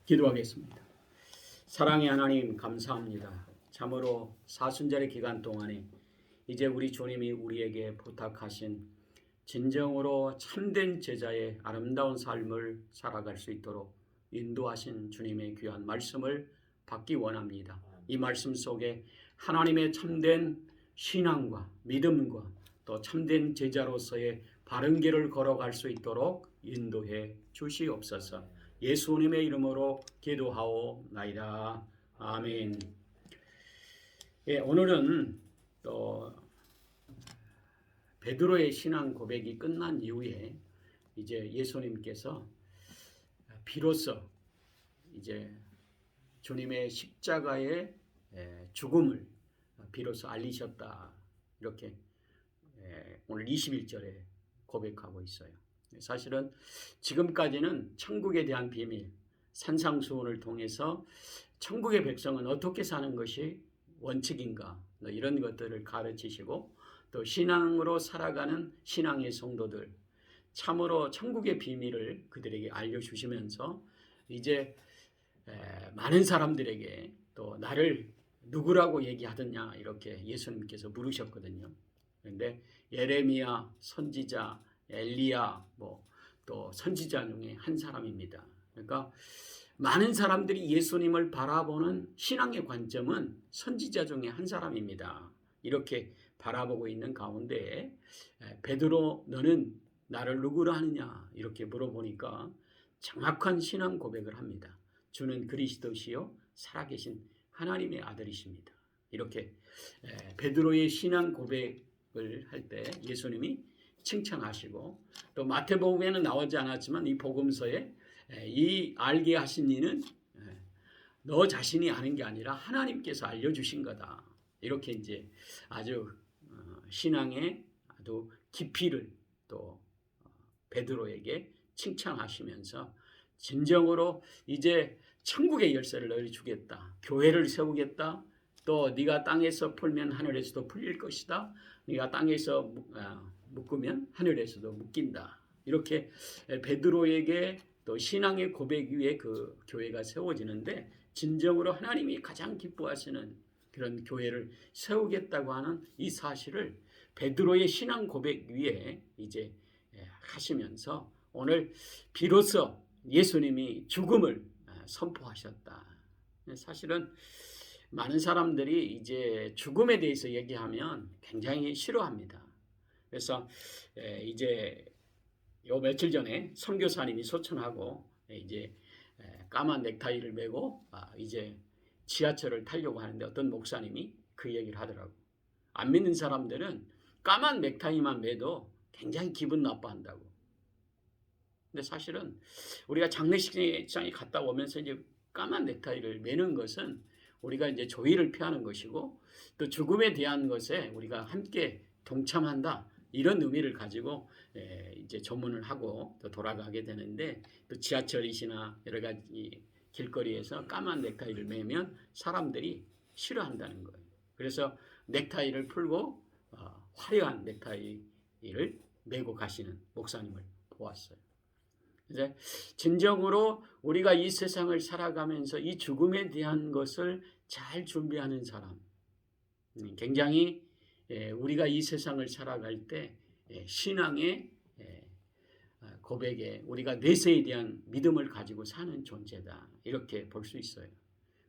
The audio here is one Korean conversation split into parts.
기도하겠습니다. 사랑의 하나님 감사합니다. 참으로 사순절의 기간 동안에 이제 우리 주님이 우리에게 부탁하신 진정으로 참된 제자의 아름다운 삶을 살아갈 수 있도록 인도하신 주님의 귀한 말씀을 받기 원합니다. 이 말씀 속에 하나님의 참된 신앙과 믿음과 또 참된 제자로서의 바른 길을 걸어갈 수 있도록 인도해 주시옵소서. 예수님의 이름으로 기도하오나이다. 아멘. 오늘은 또 베드로의 신앙 고백이 끝난 이후에 이제 예수님께서 비로소 이제 주님의 십자가의 죽음을 비로소 알리셨다. 이렇게 오늘 21절에 고백하고 있어요. 사실은 지금까지는 천국에 대한 비밀, 산상수훈을 통해서 천국의 백성은 어떻게 사는 것이 원칙인가 이런 것들을 가르치시고 또 신앙으로 살아가는 신앙의 성도들 참으로 천국의 비밀을 그들에게 알려주시면서 이제 많은 사람들에게 또 나를 누구라고 얘기하느냐 이렇게 예수님께서 물으셨거든요. 그런데 예레미야 선지자, 엘리야 또 선지자 중에 한 사람입니다. 그러니까 많은 사람들이 예수님을 바라보는 신앙의 관점은 선지자 중에 한 사람입니다. 이렇게 바라보고 있는 가운데 베드로 너는 나를 누구라 하느냐 이렇게 물어보니까 정확한 신앙 고백을 합니다. 주는 그리스도시요 살아계신 하나님의 아들이십니다. 이렇게 베드로의 신앙 고백을 할 때 예수님이 칭찬하시고 또 마태복음에는 나오지 않았지만 이 복음서에 이 알게 하신 이는 너 자신이 아는 게 아니라 하나님께서 알려주신 거다. 이렇게 이제 아주 신앙의 아주 깊이를 또 베드로에게 칭찬하시면서 진정으로 이제 천국의 열쇠를 너희 주겠다. 교회를 세우겠다. 또 네가 땅에서 풀면 하늘에서도 풀릴 것이다. 네가 땅에서 묶으면 하늘에서도 묶인다. 이렇게 베드로에게 또 신앙의 고백 위에 그 교회가 세워지는데 진정으로 하나님이 가장 기뻐하시는 그런 교회를 세우겠다고 하는 이 사실을 베드로의 신앙 고백 위에 이제 하시면서 오늘 비로소 예수님이 죽음을 선포하셨다. 사실은 많은 사람들이 이제 죽음에 대해서 얘기하면 굉장히 싫어합니다. 그래서 이제 요 며칠 전에 선교사님이 소천하고 이제 까만 넥타이를 메고 이제 지하철을 타려고 하는데 어떤 목사님이 그 얘기를 하더라고. 안 믿는 사람들은 까만 넥타이만 매도 굉장히 기분 나빠한다고. 근데 사실은 우리가 장례식장에 갔다 오면서 이제 까만 넥타이를 매는 것은 우리가 이제 조의를 피하는 것이고 또 죽음에 대한 것에 우리가 함께 동참한다. 이런 의미를 가지고 이제 조문을 하고 또 돌아가게 되는데 또 지하철이나 여러 가지 길거리에서 까만 넥타이를 매면 사람들이 싫어한다는 거예요. 그래서 넥타이를 풀고 화려한 넥타이를 메고 가시는 목사님을 보았어요. 이제 진정으로 우리가 이 세상을 살아가면서 이 죽음에 대한 것을 잘 준비하는 사람, 굉장히 우리가 이 세상을 살아갈 때 신앙의 고백에 우리가 내세에 대한 믿음을 가지고 사는 존재다. 이렇게 볼 수 있어요.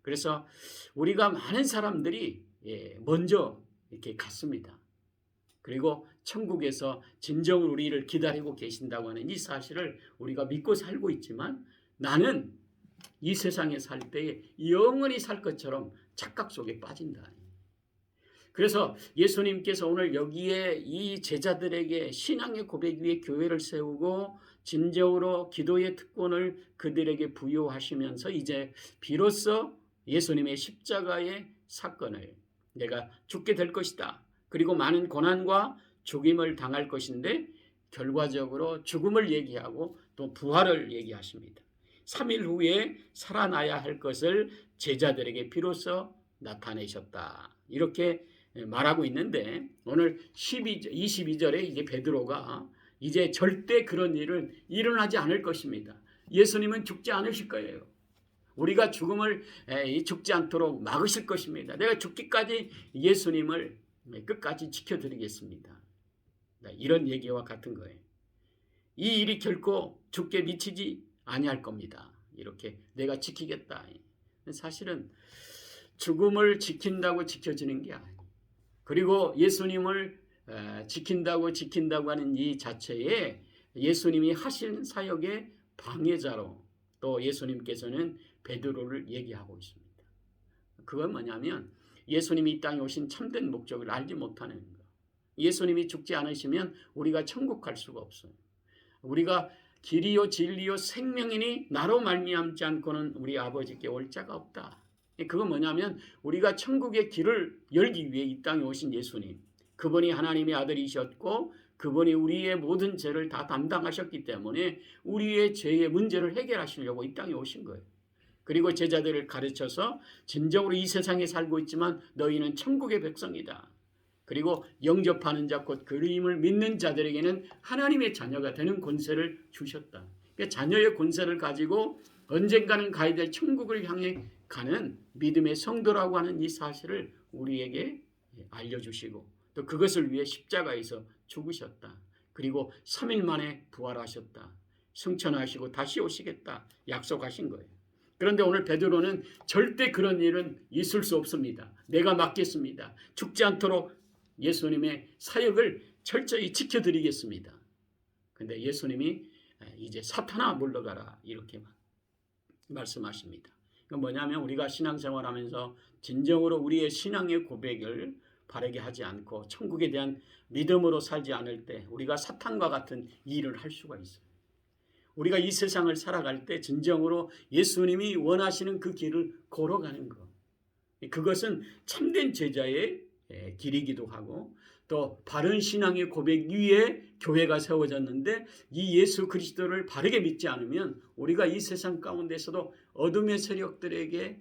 그래서 우리가 많은 사람들이 먼저 이렇게 갔습니다. 그리고 천국에서 진정으로 우리를 기다리고 계신다고 하는 이 사실을 우리가 믿고 살고 있지만 나는 이 세상에 살 때에 영원히 살 것처럼 착각 속에 빠진다. 그래서 예수님께서 오늘 여기에 이 제자들에게 신앙의 고백 위에 교회를 세우고 진정으로 기도의 특권을 그들에게 부여하시면서 이제 비로소 예수님의 십자가의 사건을 내가 죽게 될 것이다. 그리고 많은 고난과 죽임을 당할 것인데 결과적으로 죽음을 얘기하고 또 부활을 얘기하십니다. 3일 후에 살아나야 할 것을 제자들에게 비로소 나타내셨다. 이렇게 말하고 있는데 오늘 22절에 이제 베드로가 이제 절대 그런 일은 일어나지 않을 것입니다. 예수님은 죽지 않으실 거예요. 우리가 죽음을 죽지 않도록 막으실 것입니다. 내가 죽기까지 예수님을 끝까지 지켜드리겠습니다. 이런 얘기와 같은 거예요. 이 일이 결코 죽게 미치지 아니할 겁니다. 이렇게 내가 지키겠다. 사실은 죽음을 지킨다고 지켜지는 게 아니에요. 그리고 예수님을 지킨다고 하는 이 자체에 예수님이 하신 사역의 방해자로 또 예수님께서는 베드로를 얘기하고 있습니다. 그건 뭐냐면 예수님이 이 땅에 오신 참된 목적을 알지 못하는 것. 예수님이 죽지 않으시면 우리가 천국 갈 수가 없어요. 우리가 길이요 진리요 생명이니 나로 말미암지 않고는 우리 아버지께 올 자가 없다. 그건 뭐냐면 우리가 천국의 길을 열기 위해 이 땅에 오신 예수님, 그분이 하나님의 아들이셨고 그분이 우리의 모든 죄를 다 담당하셨기 때문에 우리의 죄의 문제를 해결하시려고 이 땅에 오신 거예요. 그리고 제자들을 가르쳐서 진정으로 이 세상에 살고 있지만 너희는 천국의 백성이다. 그리고 영접하는 자 곧 그림을 믿는 자들에게는 하나님의 자녀가 되는 권세를 주셨다. 그러니까 자녀의 권세를 가지고 언젠가는 가야 될 천국을 향해 가는 믿음의 성도라고 하는 이 사실을 우리에게 알려주시고 또 그것을 위해 십자가에서 죽으셨다. 그리고 3일 만에 부활하셨다. 승천하시고 다시 오시겠다. 약속하신 거예요. 그런데 오늘 베드로는 절대 그런 일은 있을 수 없습니다. 내가 맡겠습니다. 죽지 않도록 예수님의 사역을 철저히 지켜드리겠습니다. 그런데 예수님이 이제 사탄아 물러가라 이렇게 말씀하십니다. 그건 뭐냐면 우리가 신앙생활하면서 진정으로 우리의 신앙의 고백을 바르게 하지 않고 천국에 대한 믿음으로 살지 않을 때 우리가 사탄과 같은 일을 할 수가 있어요. 우리가 이 세상을 살아갈 때 진정으로 예수님이 원하시는 그 길을 걸어가는 것. 그것은 참된 제자의 길이기도 하고 또 바른 신앙의 고백 위에 교회가 세워졌는데 이 예수 그리스도를 바르게 믿지 않으면 우리가 이 세상 가운데서도 어둠의 세력들에게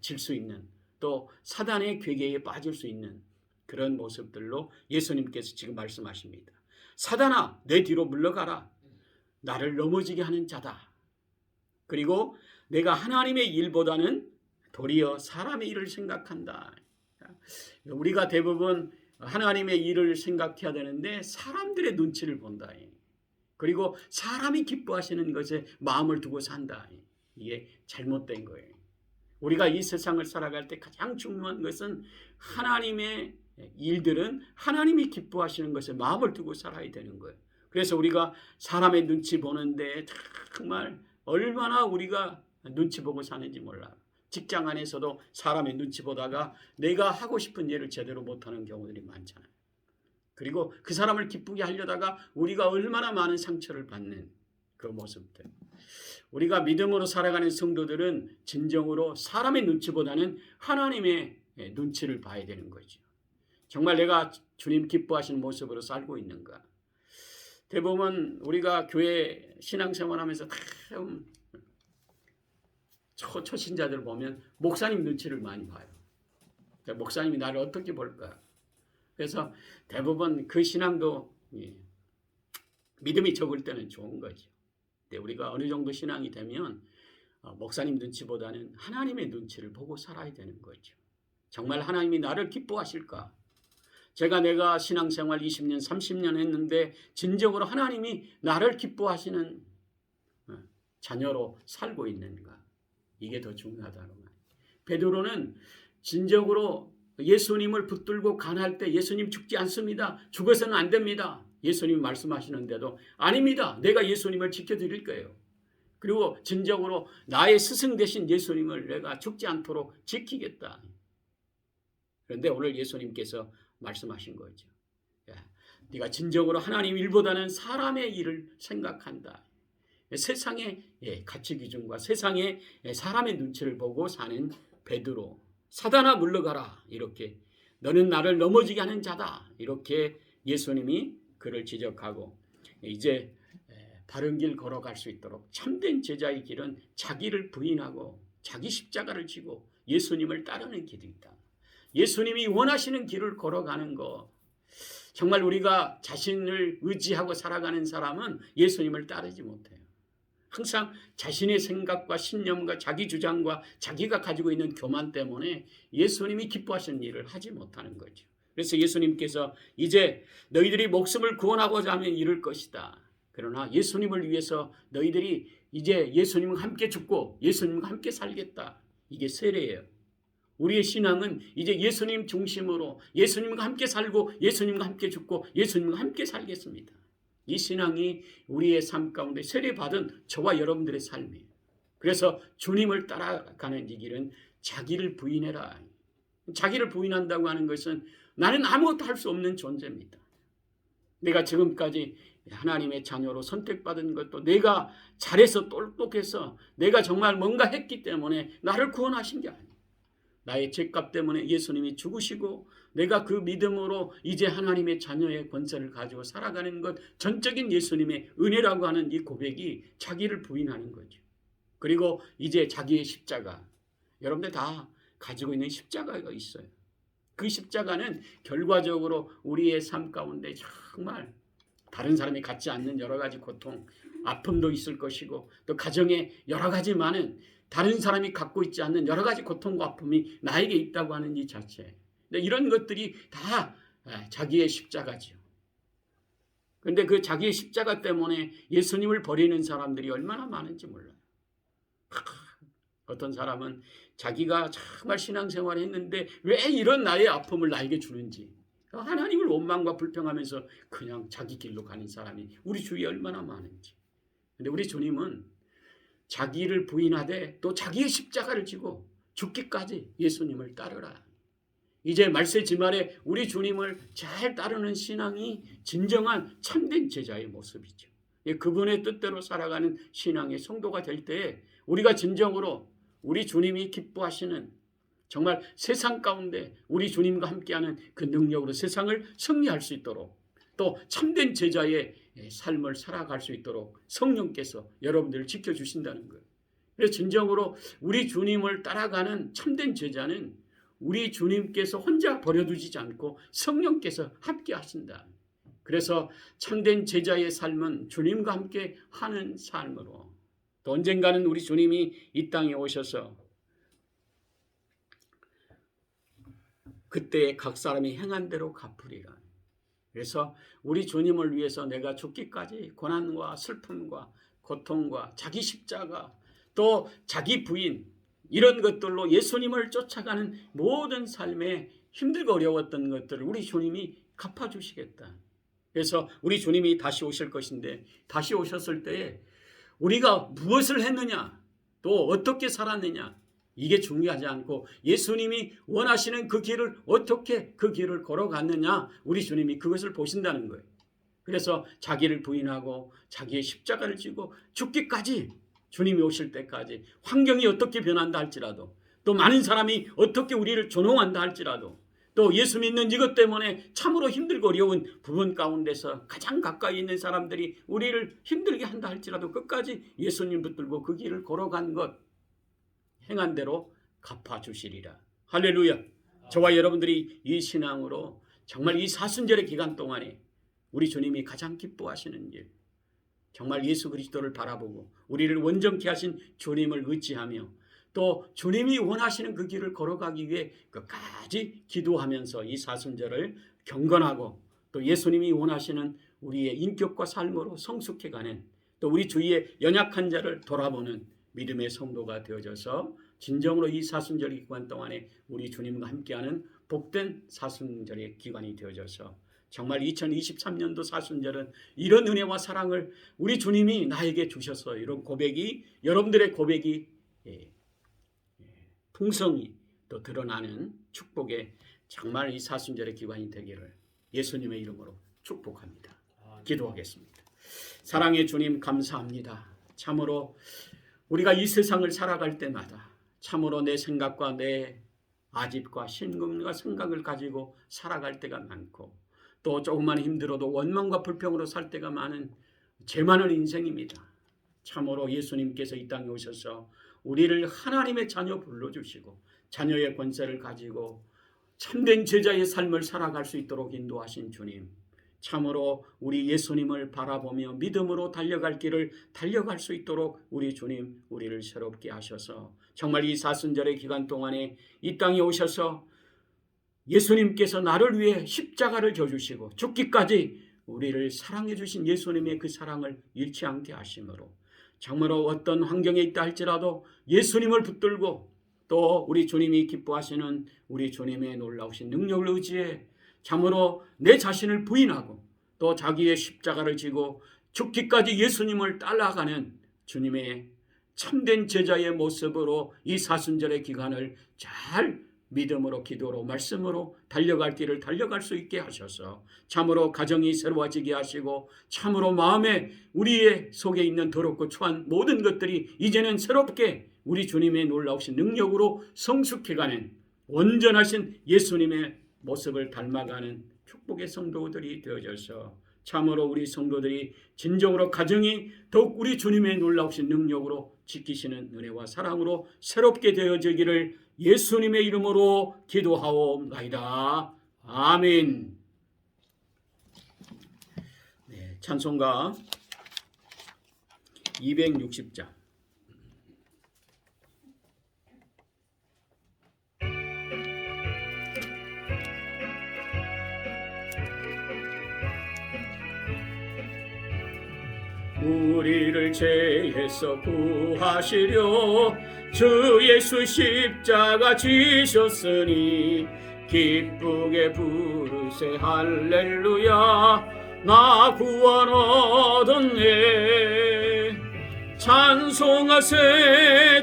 질 수 있는 또 사단의 괴계에 빠질 수 있는 그런 모습들로 예수님께서 지금 말씀하십니다. 사단아 내 뒤로 물러가라. 나를 넘어지게 하는 자다. 그리고 내가 하나님의 일보다는 도리어 사람의 일을 생각한다. 우리가 대부분 하나님의 일을 생각해야 되는데 사람들의 눈치를 본다. 그리고 사람이 기뻐하시는 것에 마음을 두고 산다. 이게 잘못된 거예요. 우리가 이 세상을 살아갈 때 가장 중요한 것은 하나님의 일들은 하나님이 기뻐하시는 것에 마음을 두고 살아야 되는 거예요. 그래서 우리가 사람의 눈치 보는데 정말 얼마나 우리가 눈치 보고 사는지 몰라. 직장 안에서도 사람의 눈치 보다가 내가 하고 싶은 일을 제대로 못하는 경우들이 많잖아요. 그리고 그 사람을 기쁘게 하려다가 우리가 얼마나 많은 상처를 받는 그 모습들. 우리가 믿음으로 살아가는 성도들은 진정으로 사람의 눈치보다는 하나님의 눈치를 봐야 되는 거죠. 정말 내가 주님 기뻐하시는 모습으로 살고 있는가. 대부분 우리가 교회 신앙생활하면서 초신자들 보면 목사님 눈치를 많이 봐요. 목사님이 나를 어떻게 볼까. 그래서 대부분 그 신앙도 믿음이 적을 때는 좋은 거죠. 근데 우리가 어느 정도 신앙이 되면 목사님 눈치보다는 하나님의 눈치를 보고 살아야 되는 거죠. 정말 하나님이 나를 기뻐하실까. 내가 신앙생활 20년, 30년 했는데 진정으로 하나님이 나를 기뻐하시는 자녀로 살고 있는가. 이게 더 중요하다는 거예요. 베드로는 진정으로 예수님을 붙들고 간할 때 예수님 죽지 않습니다. 죽어서는 안 됩니다. 예수님이 말씀하시는데도 아닙니다. 내가 예수님을 지켜드릴 거예요. 그리고 진정으로 나의 스승 되신 예수님을 내가 죽지 않도록 지키겠다. 그런데 오늘 예수님께서 말씀하신 거죠. 네가 진정으로 하나님 일보다는 사람의 일을 생각한다. 세상의 가치 기준과 세상의 사람의 눈치를 보고 사는 베드로. 사단아 물러가라. 이렇게 너는 나를 넘어지게 하는 자다. 이렇게 예수님이 그를 지적하고 이제 바른 길 걸어갈 수 있도록 참된 제자의 길은 자기를 부인하고 자기 십자가를 지고 예수님을 따르는 길이다. 예수님이 원하시는 길을 걸어가는 것. 정말 우리가 자신을 의지하고 살아가는 사람은 예수님을 따르지 못해요. 항상 자신의 생각과 신념과 자기 주장과 자기가 가지고 있는 교만 때문에 예수님이 기뻐하시는 일을 하지 못하는 거죠. 그래서 예수님께서 이제 너희들이 목숨을 구원하고자 하면 이룰 것이다. 그러나 예수님을 위해서 너희들이 이제 예수님과 함께 죽고 예수님과 함께 살겠다. 이게 세례예요. 우리의 신앙은 이제 예수님 중심으로 예수님과 함께 살고 예수님과 함께 죽고 예수님과 함께 살겠습니다. 이 신앙이 우리의 삶 가운데 세례받은 저와 여러분들의 삶이에요. 그래서 주님을 따라가는 이 길은 자기를 부인해라. 자기를 부인한다고 하는 것은 나는 아무것도 할 수 없는 존재입니다. 내가 지금까지 하나님의 자녀로 선택받은 것도 내가 잘해서 똑똑해서 내가 정말 뭔가 했기 때문에 나를 구원하신 게 아니에요. 나의 죄값 때문에 예수님이 죽으시고 내가 그 믿음으로 이제 하나님의 자녀의 권세를 가지고 살아가는 것, 전적인 예수님의 은혜라고 하는 이 고백이 자기를 부인하는 거죠. 그리고 이제 자기의 십자가, 여러분들 다 가지고 있는 십자가가 있어요. 그 십자가는 결과적으로 우리의 삶 가운데 정말 다른 사람이 갖지 않는 여러 가지 고통, 아픔도 있을 것이고 또 가정에 여러 가지 많은 다른 사람이 갖고 있지 않는 여러 가지 고통과 아픔이 나에게 있다고 하는 이 자체. 이런 것들이 다 자기의 십자가죠. 그런데 그 자기의 십자가 때문에 예수님을 버리는 사람들이 얼마나 많은지 몰라요. 어떤 사람은 자기가 정말 신앙생활을 했는데 왜 이런 나의 아픔을 나에게 주는지 하나님을 원망과 불평하면서 그냥 자기 길로 가는 사람이 우리 주위에 얼마나 많은지. 그런데 우리 주님은 자기를 부인하되 또 자기의 십자가를 지고 죽기까지 예수님을 따르라. 이제 말세지말에 우리 주님을 잘 따르는 신앙이 진정한 참된 제자의 모습이죠. 그분의 뜻대로 살아가는 신앙의 성도가 될 때에 우리가 진정으로 우리 주님이 기뻐하시는 정말 세상 가운데 우리 주님과 함께하는 그 능력으로 세상을 승리할 수 있도록 또 참된 제자의 삶을 살아갈 수 있도록 성령께서 여러분들을 지켜주신다는 거예요. 그래서 진정으로 우리 주님을 따라가는 참된 제자는 우리 주님께서 혼자 버려두지 않고 성령께서 함께 하신다. 그래서 참된 제자의 삶은 주님과 함께 하는 삶으로 또 언젠가는 우리 주님이 이 땅에 오셔서 그때 각 사람이 행한 대로 갚으리라. 그래서 우리 주님을 위해서 내가 죽기까지 고난과 슬픔과 고통과 자기 십자가 또 자기 부인 이런 것들로 예수님을 쫓아가는 모든 삶에 힘들고 어려웠던 것들을 우리 주님이 갚아주시겠다. 그래서 우리 주님이 다시 오실 것인데 다시 오셨을 때에 우리가 무엇을 했느냐 또 어떻게 살았느냐 이게 중요하지 않고 예수님이 원하시는 그 길을 어떻게 그 길을 걸어갔느냐 우리 주님이 그것을 보신다는 거예요. 그래서 자기를 부인하고 자기의 십자가를 지고 죽기까지 주님이 오실 때까지 환경이 어떻게 변한다 할지라도 또 많은 사람이 어떻게 우리를 조롱한다 할지라도 또 예수 믿는 이것 때문에 참으로 힘들고 어려운 부분 가운데서 가장 가까이 있는 사람들이 우리를 힘들게 한다 할지라도 끝까지 예수님 붙들고 그 길을 걸어간 것 행한 대로 갚아주시리라. 할렐루야. 저와 여러분들이 이 신앙으로 정말 이 사순절의 기간 동안에 우리 주님이 가장 기뻐하시는 길 정말 예수 그리스도를 바라보고 우리를 원정케 하신 주님을 의지하며 또 주님이 원하시는 그 길을 걸어가기 위해 끝까지 기도하면서 이 사순절을 경건하고 또 예수님이 원하시는 우리의 인격과 삶으로 성숙해가는 또 우리 주위의 연약한 자를 돌아보는 믿음의 성도가 되어져서 진정으로 이 사순절 기간 동안에 우리 주님과 함께하는 복된 사순절의 기간이 되어져서 정말 2023년도 사순절은 이런 은혜와 사랑을 우리 주님이 나에게 주셔서 이런 고백이 여러분들의 고백이 풍성히 또 드러나는 축복의 정말 이 사순절의 기간이 되기를 예수님의 이름으로 축복합니다. 기도하겠습니다. 사랑의 주님 감사합니다. 참으로 우리가 이 세상을 살아갈 때마다 참으로 내 생각과 내 아집과 신금과 생각을 가지고 살아갈 때가 많고 또 조금만 힘들어도 원망과 불평으로 살 때가 많은 죄 많은 인생입니다. 참으로 예수님께서 이 땅에 오셔서 우리를 하나님의 자녀 불러주시고 자녀의 권세를 가지고 참된 제자의 삶을 살아갈 수 있도록 인도하신 주님 참으로 우리 예수님을 바라보며 믿음으로 달려갈 길을 달려갈 수 있도록 우리 주님 우리를 새롭게 하셔서 정말 이 사순절의 기간 동안에 이 땅에 오셔서 예수님께서 나를 위해 십자가를 져주시고 죽기까지 우리를 사랑해 주신 예수님의 그 사랑을 잃지 않게 하심으로 정말로 어떤 환경에 있다 할지라도 예수님을 붙들고 또 우리 주님이 기뻐하시는 우리 주님의 놀라우신 능력을 의지해 참으로 내 자신을 부인하고 또 자기의 십자가를 지고 죽기까지 예수님을 따라가는 주님의 참된 제자의 모습으로 이 사순절의 기간을 잘 믿음으로 기도로 말씀으로 달려갈 길을 달려갈 수 있게 하셔서 참으로 가정이 새로워지게 하시고 참으로 마음에 우리의 속에 있는 더럽고 추한 모든 것들이 이제는 새롭게 우리 주님의 놀라우신 능력으로 성숙해가는 온전하신 예수님의 모습을 닮아가는 축복의 성도들이 되어져서 참으로 우리 성도들이 진정으로 가정이 더욱 우리 주님의 놀라우신 능력으로 지키시는 은혜와 사랑으로 새롭게 되어지기를 예수님의 이름으로 기도하옵나이다. 아멘. 네, 찬송가 260장. 우리를 죄에서 구하시려 주 예수 십자가 지셨으니 기쁘게 부르세 할렐루야 나 구원 얻었네. 찬송하세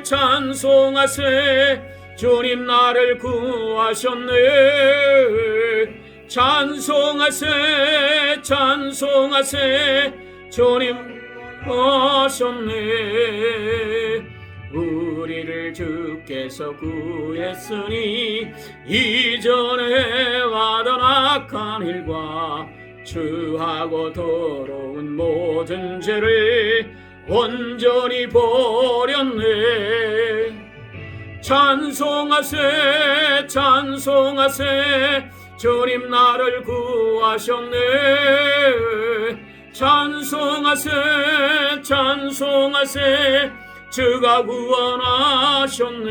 찬송하세 주님 나를 구하셨네. 찬송하세 찬송하세 주님 하셨네. 우리를 주께서 구했으니 이전에 와던 악한 일과 주하고 더러운 모든 죄를 온전히 버렸네. 찬송하세 찬송하세 주님 나를 구하셨네. 찬송하세 찬송하세 주가 구원하셨네.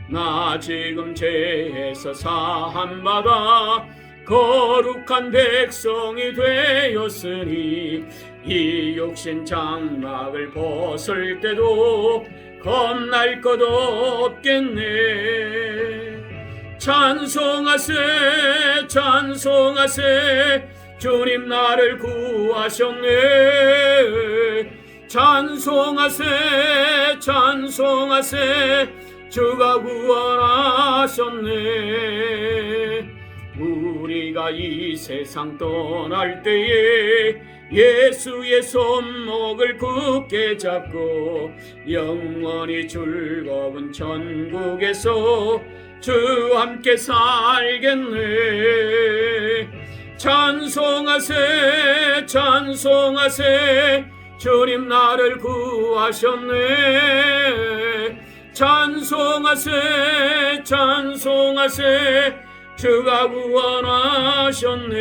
나 지금 죄에서 사함받아 거룩한 백성이 되었으니 이 육신 장막을 벗을 때도 겁날 것 없겠네. 찬송하세 찬송하세 주님 나를 구하셨네. 찬송하세 찬송하세 주가 구원하셨네. 우리가 이 세상 떠날 때에 예수의 손목을 굳게 잡고 영원히 즐거운 천국에서 주와 함께 살겠네. 찬송하세 찬송하세 주님 나를 구하셨네. 찬송하세 찬송하세 주가 구원하셨네.